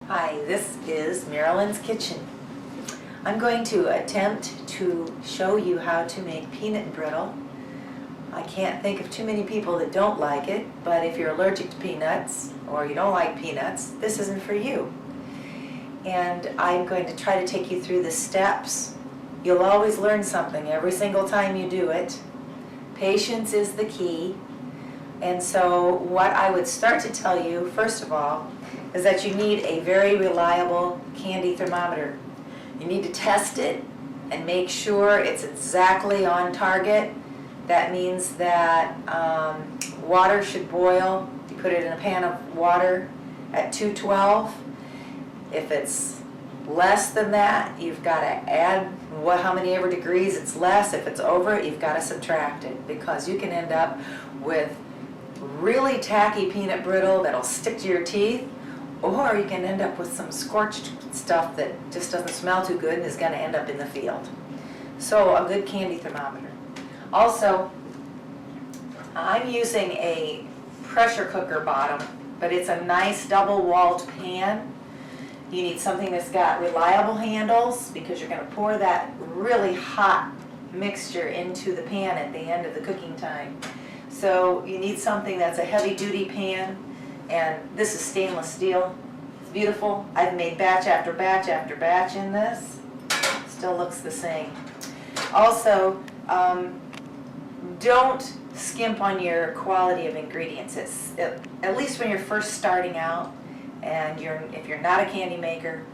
Hi, this is Marilyn's Kitchen. I'm going to attempt to show you how to make peanut brittle. I can't think of too many people that don't like it, but if you're allergic to peanuts or you don't like peanuts, this isn't for you. And I'm going to try to take you through the steps. You'll always learn something every single time you do it. Patience is the key. And so what I would start to tell you, first of all, is that you need a very reliable candy thermometer. You need to test it and make sure it's exactly on target. That means that water should boil. You put it in a pan of water at 212. If it's less than that, you've got to add how many ever degrees it's less. If it's over it, you've got to subtract it, because you can end up with really tacky peanut brittle that'll stick to your teeth, or you can end up with some scorched stuff that just doesn't smell too good and is going to end up in the field. So a good candy thermometer. Also, I'm using a pressure cooker bottom, but it's a nice double-walled pan. You need something that's got reliable handles, because you're going to pour that really hot mixture into the pan at the end of the cooking time. So you need something that's a heavy-duty pan, and this is stainless steel. It's beautiful. I've made batch after batch after batch in this. Still looks the same. Also, don't skimp on your quality of ingredients. At least when you're first starting out, and if you're not a candy maker,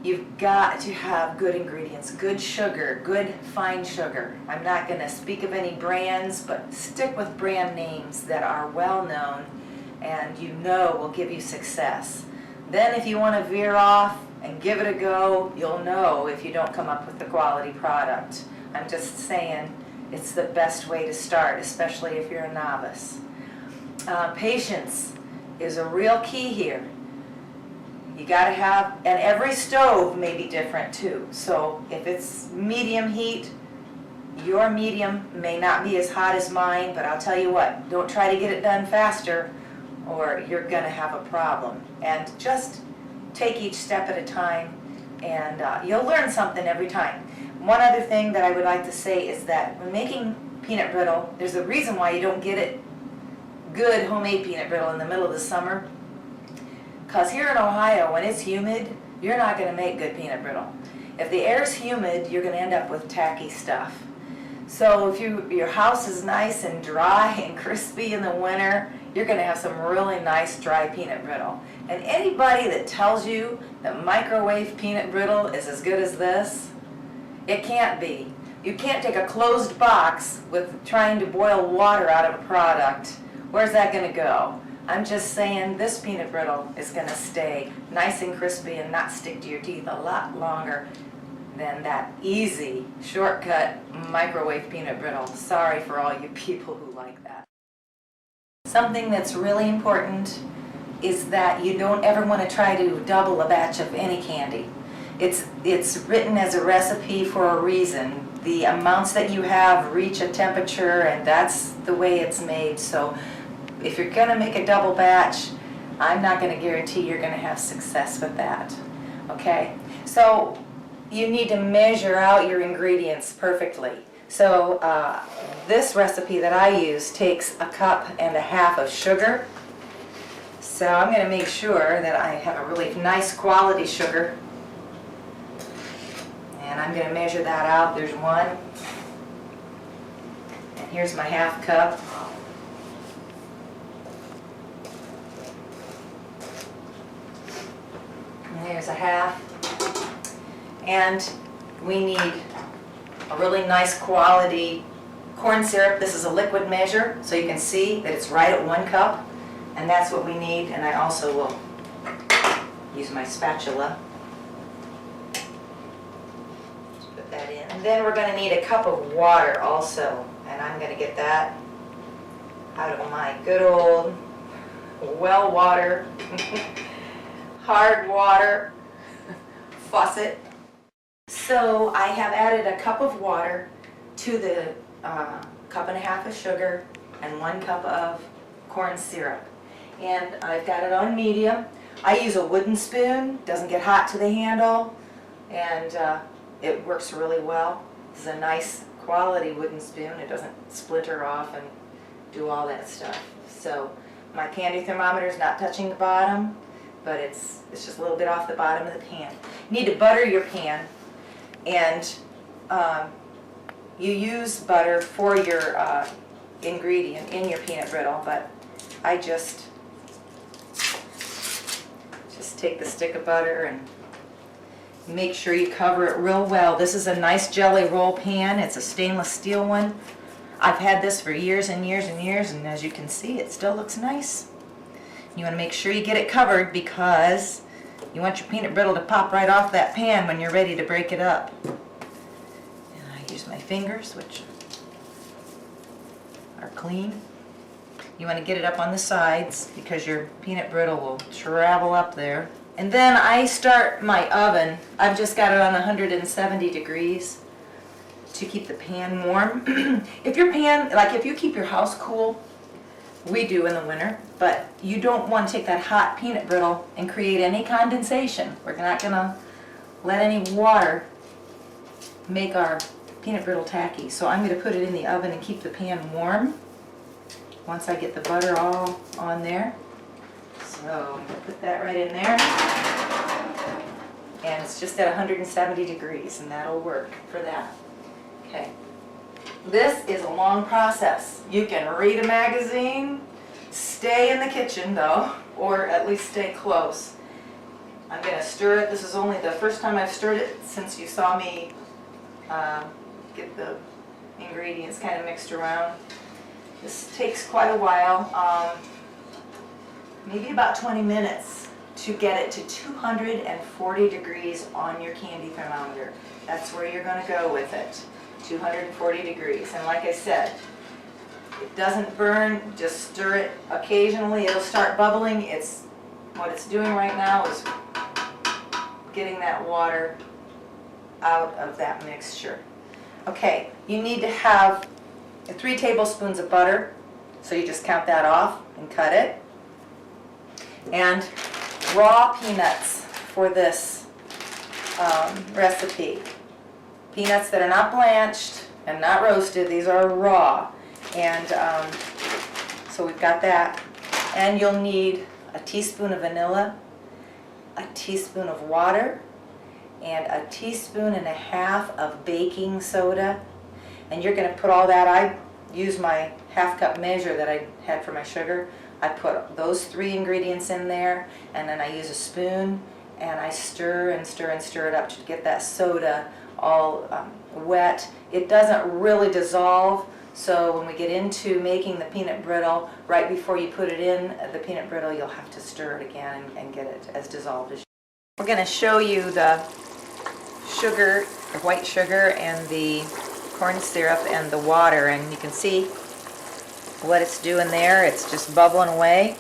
you've got to have good ingredients, good sugar, good fine sugar. I'm not going to speak of any brands, but stick with brand names that are well known and you know will give you success. Then if you want to veer off and give it a go, you'll know if you don't come up with a quality product. I'm just saying it's the best way to start, especially if you're a novice. Patience is a real key here. You got to have, and every stove may be different too. So if it's medium heat, your medium may not be as hot as mine, but I'll tell you what, don't try to get it done faster or you're going to have a problem. And just take each step at a time, and you'll learn something every time. One other thing that I would like to say is that when making peanut brittle, there's a reason why you don't get it good homemade peanut brittle in the middle of the summer. Because here in Ohio, when it's humid, you're not going to make good peanut brittle. If the air's humid, you're going to end up with tacky stuff. So if your house is nice and dry and crispy in the winter, you're going to have some really nice dry peanut brittle. And anybody that tells you that microwave peanut brittle is as good as this, it can't be. You can't take a closed box with trying to boil water out of a product. Where's that going to go? I'm just saying this peanut brittle is going to stay nice and crispy and not stick to your teeth a lot longer than that easy, shortcut microwave peanut brittle. Sorry for all you people who like that. Something that's really important is that you don't ever want to try to double a batch of any candy. It's written as a recipe for a reason. The amounts that you have reach a temperature, and that's the way it's made. So if you're going to make a double batch, I'm not going to guarantee you're going to have success with that. Okay? So you need to measure out your ingredients perfectly. So this recipe that I use takes 1.5 cups of sugar. So I'm going to make sure that I have a really nice quality sugar. And I'm going to measure that out. There's one. And here's my 1/2 cup. And there's a 1/2. And we need a really nice quality corn syrup. This is a liquid measure, so you can see that it's right at 1 cup. And that's what we need. And I also will use my spatula. Just put that in. And then we're going to need 1 cup of water also. And I'm going to get that out of my good old well water, hard water faucet. So I have added 1 cup of water to the 1.5 cups of sugar and 1 cup of corn syrup. And I've got it on medium. I use a wooden spoon, doesn't get hot to the handle, and it works really well. This is a nice quality wooden spoon. It doesn't splinter off and do all that stuff. So my candy thermometer is not touching the bottom, but it's just a little bit off the bottom of the pan. You need to butter your pan, and you use butter for your ingredient in your peanut brittle, but I just take the stick of butter and make sure you cover it real well. This is a nice jelly roll pan. It's a stainless steel one. I've had this for years and years and years, and as you can see, it still looks nice. You want to make sure you get it covered because you want your peanut brittle to pop right off that pan when you're ready to break it up. And I use my fingers, which are clean. You want to get it up on the sides because your peanut brittle will travel up there. And then I start my oven. I've just got it on 170 degrees to keep the pan warm. If your pan, like if you keep your house cool, we do in the winter, but you don't want to take that hot peanut brittle and create any condensation. We're not going to let any water make our peanut brittle tacky. So I'm going to put it in the oven and keep the pan warm once I get the butter all on there. So I'm going to put that right in there. And it's just at 170 degrees, and that'll work for that. Okay. This is a long process. You can read a magazine, stay in the kitchen though, or at least stay close. I'm going to stir it. This is only the first time I've stirred it since you saw me get the ingredients kind of mixed around. This takes quite a while, maybe about 20 minutes to get it to 240 degrees on your candy thermometer. That's where you're going to go with it. 240 degrees. And like I said, it doesn't burn, just stir it occasionally. It'll start bubbling. What it's doing right now is getting that water out of that mixture. Okay, you need to have 3 tablespoons of butter, so you just count that off and cut it. And raw peanuts for this recipe. Peanuts that are not blanched and not roasted, these are raw. And so we've got that. And you'll need a teaspoon of vanilla, a teaspoon of water, and a teaspoon and a half of baking soda. And you're going to put all that, I use my half-cup measure that I had for my sugar. I put those 3 ingredients in there, and then I use a spoon, and I stir and stir and stir it up to get that soda all wet. It doesn't really dissolve, so when we get into making the peanut brittle, right before you put it in the peanut brittle, you'll have to stir it again and get it as dissolved as you. We're going to show you the sugar, the white sugar, and the corn syrup and the water, and you can see what it's doing there. It's just bubbling away.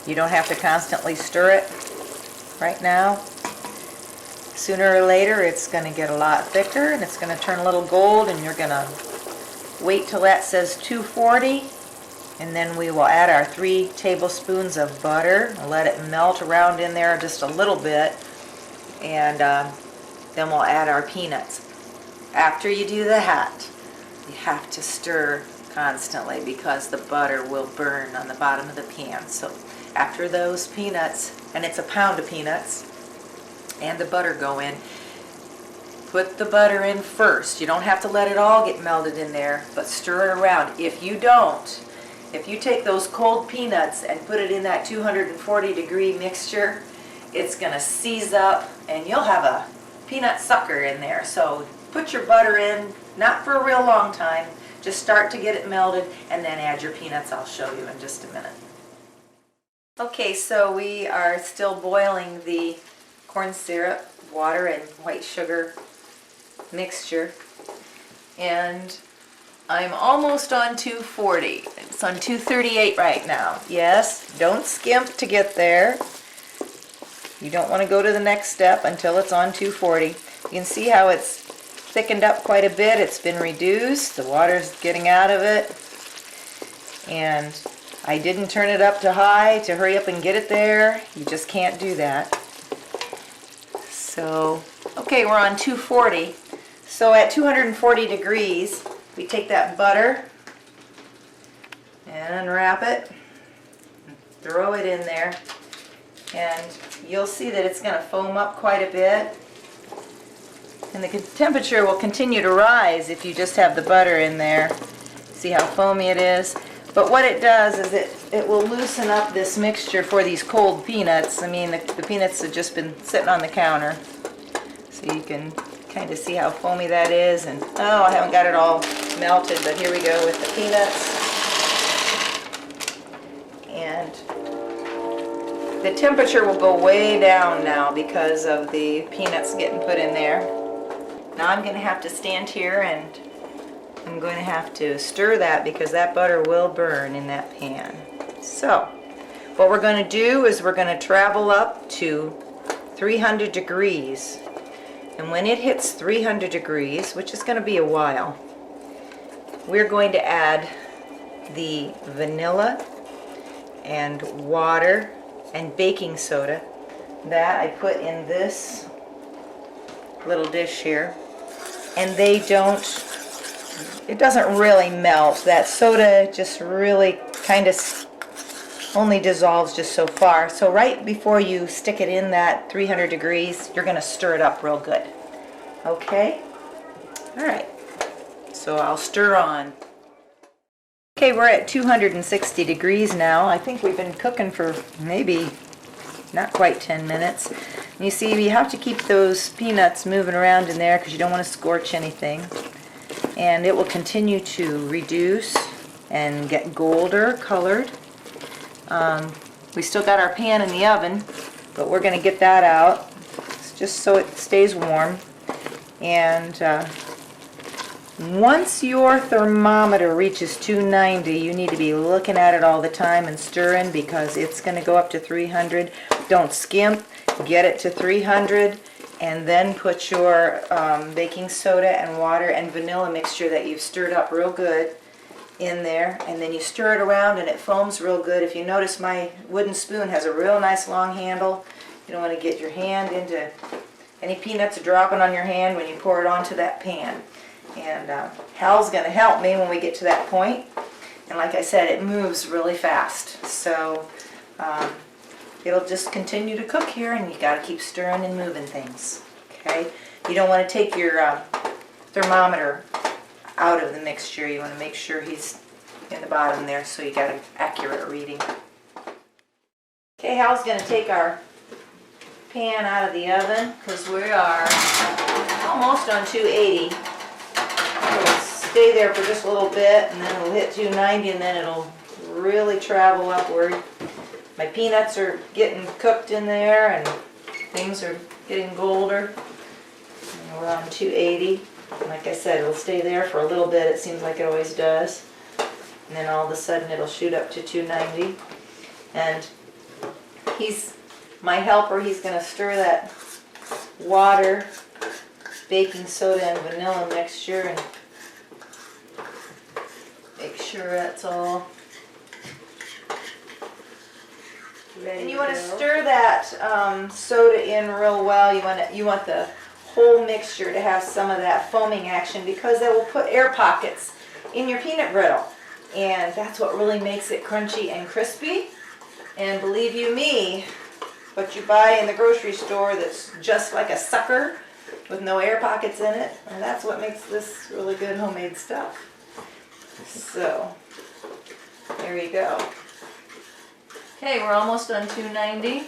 You don't have to constantly stir it right now. Sooner or later it's going to get a lot thicker and it's going to turn a little gold, and you're going to wait till that says 240, and then we will add our 3 tablespoons of butter and let it melt around in there just a little bit, and then we'll add our peanuts. After you do that, you have to stir constantly because the butter will burn on the bottom of the pan. So after those peanuts, and it's a pound of peanuts, and the butter go in, put the butter in first. You don't have to let it all get melted in there, but stir it around. If you don't, if you take those cold peanuts and put it in that 240 degree mixture, it's going to seize up and you'll have a peanut sucker in there. So put your butter in, not for a real long time, just start to get it melted and then add your peanuts. I'll show you in just a minute. Okay, so we are still boiling the corn syrup, water, and white sugar mixture, and I'm almost on 240. It's on 238 right now. Yes, don't skimp to get there. You don't want to go to the next step until it's on 240. You can see how it's thickened up quite a bit. It's been reduced. The water's getting out of it. And I didn't turn it up to high to hurry up and get it there. You just can't do that. So, okay, we're on 240. So at 240 degrees, we take that butter and unwrap it, throw it in there, and you'll see that it's going to foam up quite a bit. And the temperature will continue to rise if you just have the butter in there. See how foamy it is? But what it does is it will loosen up this mixture for these cold peanuts. I mean, the peanuts have just been sitting on the counter. So you can kind of see how foamy that is. And oh, I haven't got it all melted, but here we go with the peanuts. And the temperature will go way down now because of the peanuts getting put in there. Now I'm going to have to stand here and I'm going to have to stir that because that butter will burn in that pan. So what we're going to do is we're going to travel up to 300 degrees. And when it hits 300 degrees, which is going to be a while, we're going to add the vanilla and water and baking soda that I put in this little dish here. And it doesn't really melt. That soda just really kind of only dissolves just so far. So right before you stick it in that 300 degrees, you're going to stir it up real good. Okay? Alright. So I'll stir on. Okay, we're at 260 degrees now. I think we've been cooking for maybe not quite 10 minutes. And you see, you have to keep those peanuts moving around in there because you don't want to scorch anything. And it will continue to reduce and get golder colored. We still got our pan in the oven, but we're going to get that out just so it stays warm. And once your thermometer reaches 290, you need to be looking at it all the time and stirring because it's going to go up to 300. Don't skimp. Get it to 300 and then put your baking soda and water and vanilla mixture that you've stirred up real good in there, and then you stir it around and it foams real good. If you notice, my wooden spoon has a real nice long handle. You don't want to get your hand into any peanuts dropping on your hand when you pour it onto that pan. And Hal's going to help me when we get to that point. And like I said, it moves really fast. So it'll just continue to cook here, and you got to keep stirring and moving things. Okay? You don't want to take your thermometer out of the mixture. You want to make sure he's in the bottom there so you got an accurate reading. Okay, Hal's going to take our pan out of the oven because we are almost on 280. It'll stay there for just a little bit, and then it'll hit 290, and then it'll really travel upward. My peanuts are getting cooked in there, and things are getting golder. And we're on 280. Like I said, it'll stay there for a little bit. It seems like it always does. And then all of a sudden it'll shoot up to 290. And he's my helper. He's going to stir that water, baking soda, and vanilla mixture and make sure that's all ready. And you want to stir that soda in real well. You want the whole mixture to have some of that foaming action because that will put air pockets in your peanut brittle, and that's what really makes it crunchy and crispy. And believe you me, what you buy in the grocery store that's just like a sucker with no air pockets in it, and that's what makes this really good homemade stuff. So there you go. Okay, we're almost on 290,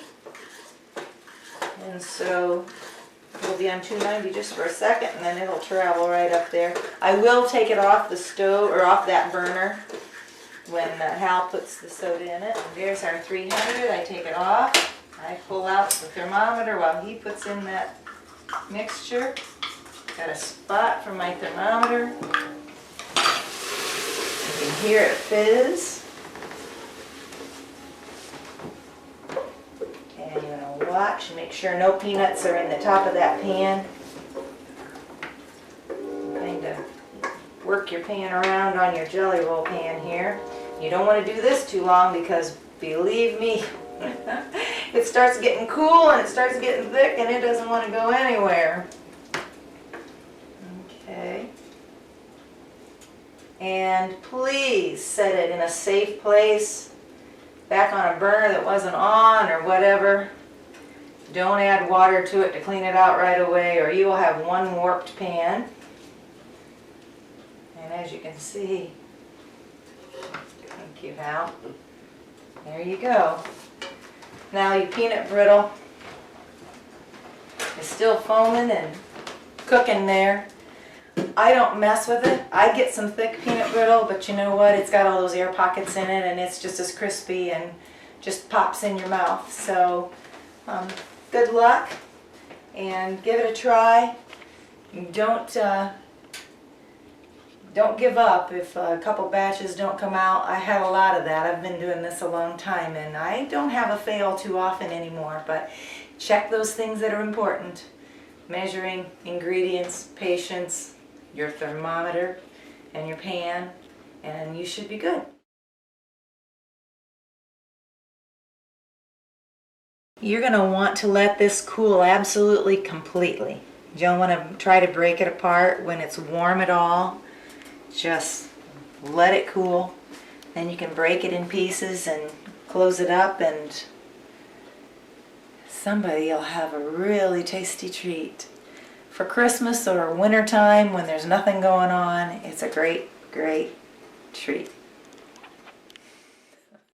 and so we'll be on 290 just for a second, and then it'll travel right up there. I will take it off the stove, or off that burner, when Hal puts the soda in it. And there's our 300. I take it off. I pull out the thermometer while he puts in that mixture. Got a spot for my thermometer. You can hear it fizz. And you're going to watch and make sure no peanuts are in the top of that pan. Kind of work your pan around on your jelly roll pan here. You don't want to do this too long because, believe me, it starts getting cool and it starts getting thick and it doesn't want to go anywhere. Okay. And please set it in a safe place, back on a burner that wasn't on or whatever. Don't add water to it to clean it out right away or you will have one warped pan. And as you can see, thank you, Hal. There you go. Now your peanut brittle is still foaming and cooking there. I don't mess with it. I get some thick peanut brittle, but you know what? It's got all those air pockets in it and it's just as crispy and just pops in your mouth. So good luck and give it a try. Don't give up if a couple batches don't come out. I had a lot of that. I've been doing this a long time and I don't have a fail too often anymore, but check those things that are important. Measuring ingredients, patience, your thermometer, and your pan, and you should be good. You're going to want to let this cool absolutely completely. You don't want to try to break it apart when it's warm at all. Just let it cool. Then you can break it in pieces and close it up and somebody will have a really tasty treat. For Christmas or winter time when there's nothing going on, it's a great, great treat.